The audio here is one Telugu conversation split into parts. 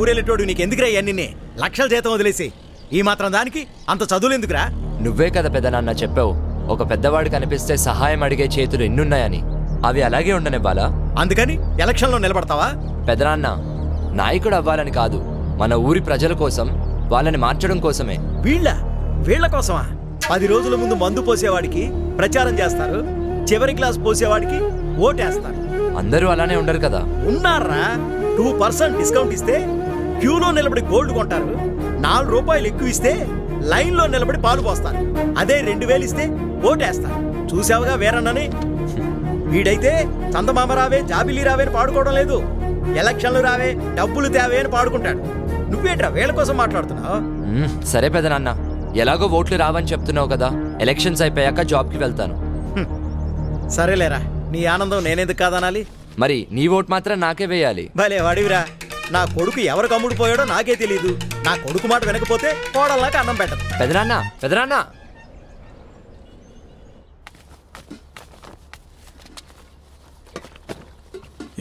ఊరెళ్ళేటోడు నీకు ఎందుకురా ఇవన్నీ? లక్షల జీతం వదిలేసి ఈ మాత్రం దానికి అంత చదువులు ఎందుకురా? నువ్వే కదా పెదనాన్న చెప్పావు, ఒక పెద్దవాడు కనిపిస్తే సహాయం అడిగే చేతులు ఎన్నున్నాయని. అవి అలాగే ఉండనివ్వాలా? అందుకని ఎలక్షన్లో నిలబడతావా? పెదనాన్న, నాయకుడు అవ్వాలని కాదు, మన ఊరి ప్రజల కోసం, వాళ్ళని మార్చడం కోసమే. వీళ్ళ కోసమా? 10 రోజుల ముందు మందు పోసేవాడికి ప్రచారం చేస్తారు, చివరి క్లాస్ పోసేవాడికి ఓటేస్తారు. అందరూ అలానే ఉండరు కదా. ఉన్నారా? 2% డిస్కౌంట్ ఇస్తే క్యూలో నిలబడి గోల్డ్ కొంటారు, 4 రూపాయలు ఎక్కువ ఇస్తే లైన్లో నిలబడి పాలు పోస్తారు. అదే 2000 ఇస్తే ఓటేస్తారు. చూసావుగా వేరన్నని? వీడైతే చందమామ రావే జాబిలీ రావే అని పాడుకోవడం లేదు, ఎలక్షన్లు రావే డబ్బులు తేవే అని పాడుకుంటాడు. నువ్వేంట్రా వీళ్ళ కోసం మాట్లాడుతున్నావు? సరే పెదనాన్న, ఎలాగో ఓట్లు రావని చెప్తున్నావు కదా, ఎలక్షన్స్ అయిపోయాక జాబ్కి వెళ్తాను. సరేలేరా, నీ ఆనందం నేనెందుకు కాదనాలి? మరి నీ ఓట్ మాత్రం నాకే వేయాలి. భలే వాడివిరా. నా కొడుకు ఎవరికి అమ్ముడుపోయాడో నాకే తెలీదు. నా కొడుకు మాట వినకపోతే కోడల్లాగా అన్నం పెట్టదు. పెదనాన్న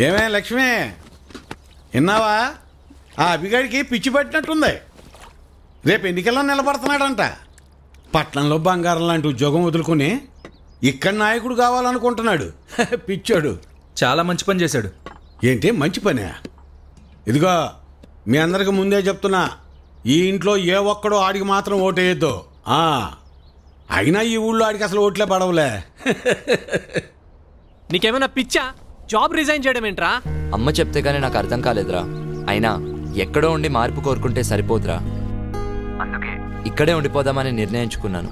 ఏమే లక్ష్మి, విన్నావా? ఆ అభిగాడికి పిచ్చి పట్టినట్టుంది. రేపు ఎన్నికల్లో నిలబడుతున్నాడంట. పట్నంలో బంగారం లాంటి ఉద్యోగం వదులుకొని ఇక్కడ నాయకుడు కావాలనుకుంటున్నాడు. పిచ్చాడు. చాలా మంచి పని చేశాడు. ఏంటి మంచి పనే? ఇదిగో మీ అందరికి ముందే చెప్తున్నా, ఈ ఇంట్లో ఏ ఒక్కడో ఆడికి మాత్రం ఓటేయద్దు. అయినా ఈ ఊళ్ళో ఆడికి అసలు ఓట్లే పడవలే. నీకేమైనా పిచ్చా? జాబ్ రిజైన్ చేయడం ఏంట్రా? అమ్మ చెప్తే గానీ నాకు అర్థం కాలేదురా. అయినా ఎక్కడో ఉండి మార్పు కోరుకుంటే సరిపోదురా, అందుకే ఇక్కడే ఉండిపోదామని నిర్ణయించుకున్నాను.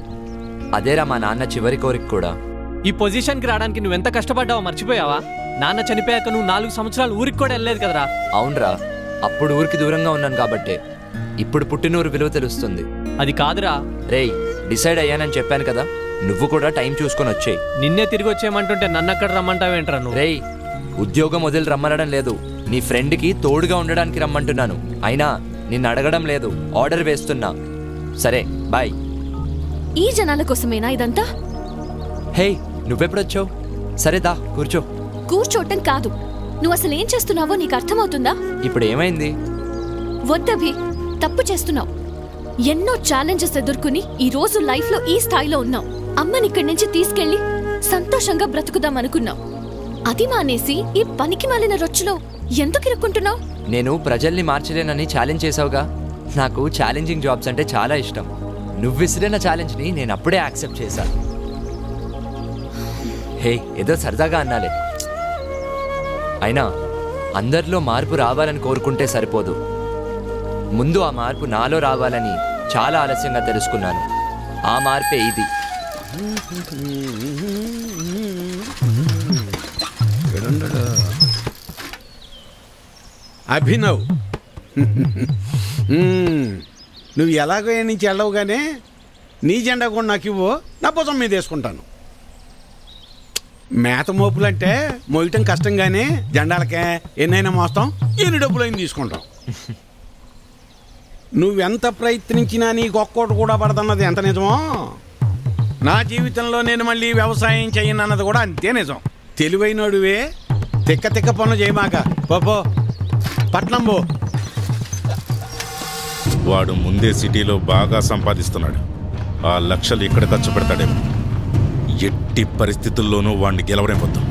అదేరా మా నాన్న చివరి కోరిక కూడా. ఈ పొజిషన్కి రావడానికి నువ్వెంత కష్టపడ్డావో మర్చిపోయావా? నాన్న చనిపోయాక నువ్వు 4 సంవత్సరాలు ఊరికి కూడా వెళ్ళలేదు కదరా. అవునరా, అప్పుడు ఊరికి దూరంగా ఉన్నాను కాబట్టే ఇప్పుడు పుట్టినూరు విలువ తెలుస్తుంది. అది కాదురా. రేయ్, డిసైడ్ అయ్యానని చెప్పాను కదా, నువ్వు కూడా టైం చూసుకొని వచ్చేయి. నిన్నే తిరిగి వచ్చేయమంటుంటే నన్ను అక్కడ రమ్మంటావేంట్రా నువ్వు? రేయ్, ఉద్యోగం వదిలి రమ్మనడం లేదు, నీ ఫ్రెండ్కి తోడుగా ఉండడానికి రమ్మంటున్నాను. అయినా నిన్ను అడగడం లేదు, ఆర్డర్ వేస్తున్నా. సరే బాయ్. ఈ జనాల కోసమేనా ఇదంతా? హే, నువ్వెప్పుడొచ్చావు? సరే దా కూర్చో. కూర్చోటం కాదు, నువ్వు అసలు ఏం చేస్తున్నావో నీకు అర్థమవుతుందా? ఇప్పుడు ఏమైంది? వద్దభి, తప్పు చేస్తున్నావు. ఎన్నో ఛాలెంజెస్ ఎదుర్కొని ఈ రోజు లైఫ్ లో ఈ స్థాయిలో ఉన్నావు. అమ్మని ఇక్కడి నుంచి తీసుకెళ్లి సంతోషంగా బ్రతుకుదాం అనుకున్నావు. అది మానేసి ఈ పనికి మాలిన రొచ్చులో ఎందుకు ఇరుక్కుంటున్నావు? నేను ప్రజల్ని మార్చలేనని ఛాలెంజ్ చేసావుగా. నాకు ఛాలెంజింగ్ జాబ్స్ అంటే చాలా ఇష్టం. నువ్వు విసిరిన ఛాలెంజ్ని నేను అప్పుడే యాక్సెప్ట్ చేశా. హే, ఏదో సరదాగా అన్నాలే. అయినా అందరిలో మార్పు రావాలని కోరుకుంటే సరిపోదు, ముందు ఆ మార్పు నాలో రావాలని చాలా ఆలస్యంగా తెలుసుకున్నాను. ఆ మార్పే ఇది. అభినవ్, నువ్వు ఎలాగో ఏ నుంచి వెళ్ళవుగానే నీ జెండా కూడా నాకు ఇవ్వు, నా భుజం మీద వేసుకుంటాను. మేత మోపులంటే మోయటం కష్టం కానీ జెండాలకే ఎన్నైనా మోస్తాం, ఎన్ని డబ్బులైనా తీసుకుంటాం. నువ్వెంత ప్రయత్నించినా నీకు ఒక్కోటి కూడా పడదన్నది ఎంత నిజమో, నా జీవితంలో నేను మళ్ళీ వ్యవసాయం చేయనన్నది కూడా అంతే నిజం. తెలివైనడువే, తిక్క తిక్క పనులు చేయమాక. పోపో, పట్నం పో. వాడు ముందే సిటీలో బాగా సంపాదిస్తున్నాడు. ఆ లక్షలు ఇక్కడ ఖర్చు పెడతాడేమో. ఎట్టి పరిస్థితుల్లోనూ వాడిని గెలవరేమొద్దు.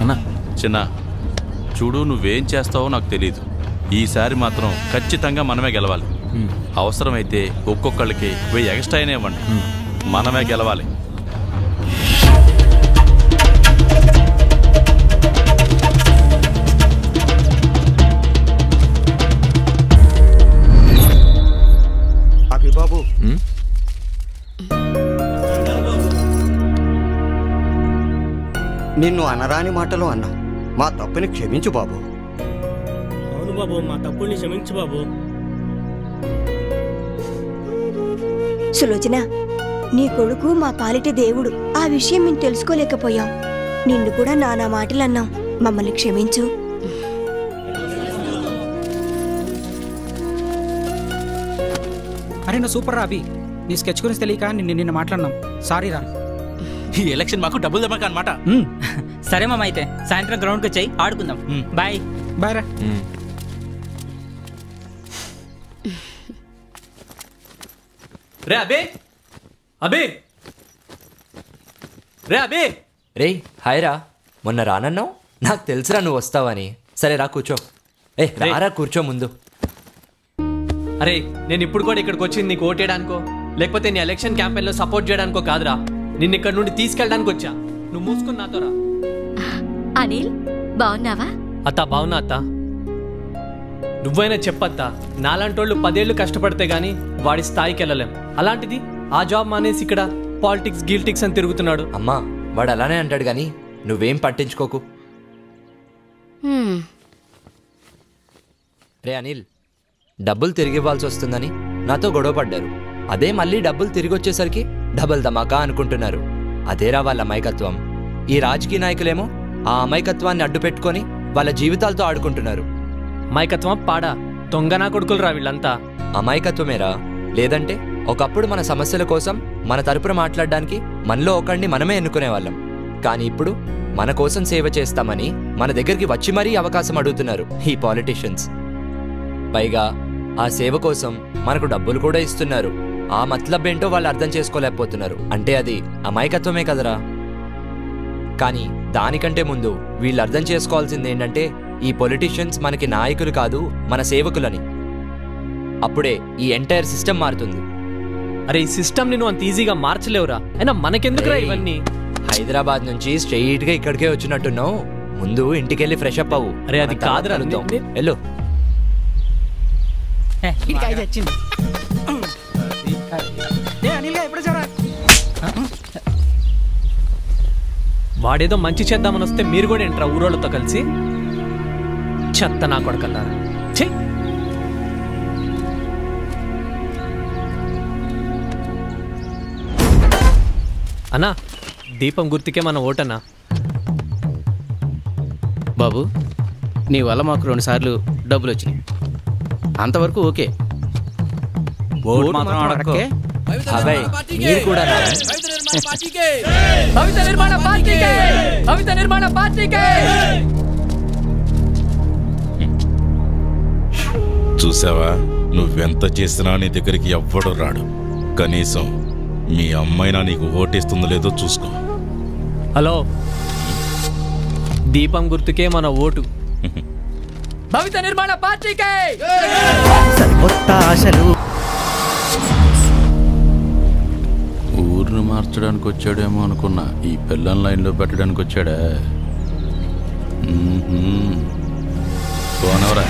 అన్నా చిన్న చూడు, నువ్వేం చేస్తావో నాకు తెలీదు. ఈసారి మాత్రం ఖచ్చితంగా మనమే గెలవాలి. అవసరమైతే ఒక్కొక్కళ్ళకి 1000 ఎక్స్ట్రా అయినా ఇవ్వండి, మనమే గెలవాలి. అభిబాబు, నిన్ను అనరాని మాటలు అన్నా, మా తప్పుని క్షమించు బాబు. అవును బాబు, మా తప్పుని క్షమించు బాబు. సులోచన, నీ కొడుకు మా పాలిటి దేవుడు. ఆ విషయం మేము తెలుసుకోలేకపోయాం. నిన్ను కూడా నానా మాటలు అన్నాం, మమ్మల్ని క్షమించు. అరే నువ్వు సూపర్ రా అభి. నీ స్కెచ్ గురించి తెలియక నిన్న మాట్లాడినాం, సారీ రా. ఈ ఎలక్షన్ మాకు డబ్బులు దెబ్బక అనమాట. సరే మామ, అయితే సాయంత్రం గ్రౌండ్కి వచ్చాయి ఆడుకుందాం. బాయ్. బాయ్ రా. రే అబే అబే రే అబే రే హాయ్ రా, మొన్న రానన్నావు, నాకు తెలుసురా నువ్వు వస్తావని. సరే రా కూర్చో. రారా కూర్చో ముందు. అరే నేను ఇప్పుడు కూడా ఇక్కడికి వచ్చింది నీకు ఓటేయడానికో లేకపోతే నీ ఎలక్షన్ క్యాంపెయిన్లో సపోర్ట్ చేయడానికో కాదురా. నిన్ను ఇక్కడ నుండి తీసుకెళ్ళడానికి వచ్చా. నువ్వు మూసుకుని నాతో రా. అనిల్ బాగున్నావా? అత్త బావునా అత్త? నువ్వైనా చెప్పత్తా, నాలాంటోళ్ళు 10 ఏళ్ళు కష్టపడితే గానీ వాడి స్థాయికి వెళ్ళలేం. అలాంటిది ఆ జాబ్ మానేసి ఇక్కడ పాలిటిక్స్ గిల్టిక్స్ అని తిరుగుతున్నాడు. అమ్మా వాడు అలానే అంటాడు కానీ నువ్వేం పట్టించుకోకు. రే అనిల్, డబ్బులు తిరిగి ఇవ్వాల్సి వస్తుందని నాతో గొడవ పడ్డారు. అదే మళ్ళీ డబ్బులు తిరిగి వచ్చేసరికి డబల్ ధమాకా అనుకుంటున్నారు. అదేరా వాళ్ళ అమాయకత్వం. ఈ రాజకీయ నాయకులేమో ఆ అమాయకత్వాన్ని అడ్డు పెట్టుకొని వాళ్ళ జీవితాలతో ఆడుకుంటున్నారు. అమాయకత్వం పాడా దొంగనా కొడుకులు రా వీళ్ళంతా. అమాయకత్వమేరా, లేదంటే ఒకప్పుడు మన సమస్యల కోసం మన తరపున మాట్లాడడానికి మనలో ఒకడిని మనమే ఎన్నుకునేవాళ్ళం. కానీ ఇప్పుడు మన కోసం సేవ చేస్తామని మన దగ్గరికి వచ్చి మరీ అవకాశం అడుగుతున్నారు ఈ పాలిటీషియన్స్. పైగా ఆ సేవ కోసం మనకు డబ్బులు కూడా ఇస్తున్నారు. ఆ మతలబ్ ఏంటో వాళ్ళు అర్థం చేసుకోలేకపోతున్నారు. అంటే అది అమాయకత్వమే కదరా. కానీ దానికంటే ముందు వీళ్ళు అర్థం చేసుకోవాల్సింది ఏంటంటే ఈ పొలిటీషియన్స్ మనకి నాయకులు కాదు, మన సేవకులని. అప్పుడే ఈ ఎంటైర్ సిస్టమ్ మారుతుంది. అరే ఈ సిస్టమ్ ని నువ్వు అంత ఈజీగా మార్చలేవురా. అయినా మనకెందుకురా ఇవన్నీ? హైదరాబాద్ నుంచి స్ట్రెయిట్ గా ఇక్కడికే వచ్చినట్టున్నావు. ముందు ఇంటికెళ్ళి ఫ్రెష్ అప్ అవ్వు. అరే అది కాదురా. వెళ్ళు. వాడేదో మంచి చేద్దామని వస్తే మీరు కూడా ఏంట్రా ఊరోళ్ళతో కలిసి? చెత్త నా కొడకల్లారా. ఛీ! అన్నా దీపం గుర్తుకే మన ఓటన్నా. బాబు నీ వల్ల మాకు 2 సార్లు డబ్బులు వచ్చినాయి, అంతవరకు ఓకే. ఓటు మాత్రం అడక్కే. మీరు కూడా చూసావా, నువ్వెంత చేసినా నీ దగ్గరికి ఎవ్వడు రాడు. కనీసం మీ అమ్మైనా నీకు ఓటేస్తుందో లేదో చూసుకో. హలో, దీపం గుర్తుకే మన ఓటు. భవిత నిర్మాణ పార్టీకే. ఊరిని మార్చడానికి వచ్చాడేమో అనుకున్నా, ఈ పిల్లల లైన్లో పెట్టడానికి వచ్చాడా? పోనవరా.